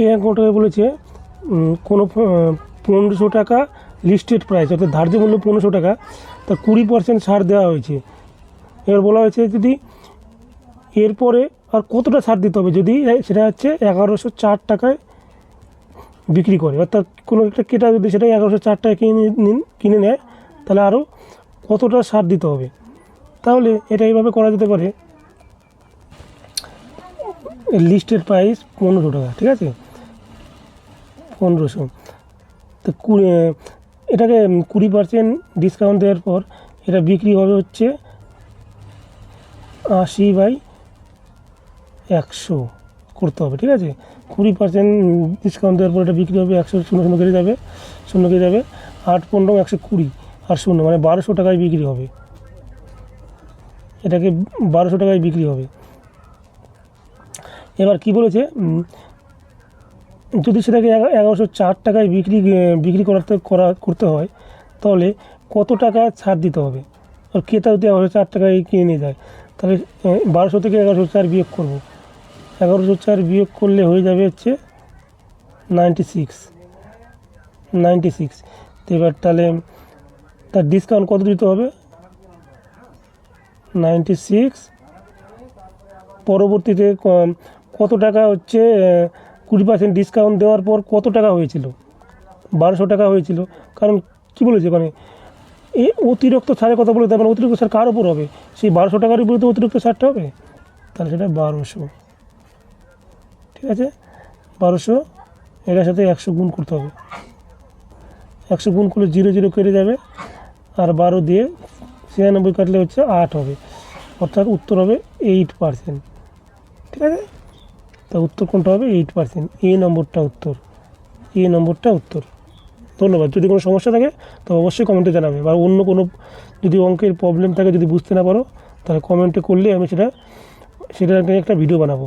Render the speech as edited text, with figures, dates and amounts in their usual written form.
এই অঙ্কটাকে বলেছে কোনো 1500 টাকা লিস্টেড প্রাইস, অর্থাৎ ধার্য মূল্য 1500 টাকা, তার 20% ছাড় দেওয়া হয়েছে। এবার বলা হয়েছে যদি এরপরে আর কতটা ছাড় দিতে হবে যদি সেটা হচ্ছে 1104 টাকায় বিক্রি করে, অর্থাৎ কোনো একটা ক্রেতা যদি সেটা 1104 টাকায় কিনে নেয় তাহলে আরও কতটা ছাড় দিতে হবে। তাহলে এটা এইভাবে করা যেতে পারে, লিস্টেড প্রাইস 1500 টাকা, ঠিক আছে, 1500, তো এটাকে 20% ডিসকাউন্ট দেওয়ার পর এটা বিক্রি হবে হচ্ছে 80/100 করতে হবে, ঠিক আছে। 20% ডিসকাউন্ট দেওয়ার পর এটা বিক্রি হবে 100, 0 কেটে যাবে, 0 কেটে যাবে, 8 15 120 আর 0 মানে 1200 টাকায় বিক্রি হবে। এটাকে 1200 টাকায় বিক্রি হবে। এবার কি বলেছে, যদি সেটাকে 1104 টাকায় বিক্রি করতে হয় তাহলে কত টাকা ছাড় দিতে হবে। আর ক্রেতা যদি 1104 টাকায় কিনে নিয়ে যায় তাহলে 1200 থেকে 1104 বিয়োগ করব, 1104 বিয়োগ করলে হয়ে যাবে হচ্ছে 96। তো এবার তাহলে তার ডিসকাউন্ট কত দিতে হবে, 96, পরবর্তীতে কত টাকা হচ্ছে 20% ডিসকাউন্ট দেওয়ার পর কত টাকা হয়েছিল, 1200 টাকা হয়েছিল। কারণ কি বলেছে মানে এই অতিরিক্ত ছাড়ের কথা বলে, তার মানে অতিরিক্ত ছাড় কার উপর হবে, সেই 1200 টাকার উপরে তো অতিরিক্ত ছাড়টা হবে, তাহলে সেটা 1200, ঠিক আছে। 1200 এটার সাথে 100 গুণ করতে হবে, 100 গুণ করলে 0 0 কেটে যাবে, আর 12 দিয়ে 96 কাটলে হচ্ছে 8 হবে, অর্থাৎ উত্তর হবে 8%, ঠিক আছে। তা উত্তর কোনটা হবে, 8%, এই নম্বরটা উত্তর, এই নম্বরটা উত্তর। ধন্যবাদ। যদি কোনো সমস্যা থাকে তো অবশ্যই কমেন্টে জানাবে, বা অন্য কোনো যদি অঙ্কের প্রবলেম থাকে, যদি বুঝতে না পারো তাহলে কমেন্টে করলে আমি সেটা নিয়ে একটা ভিডিও বানাবো।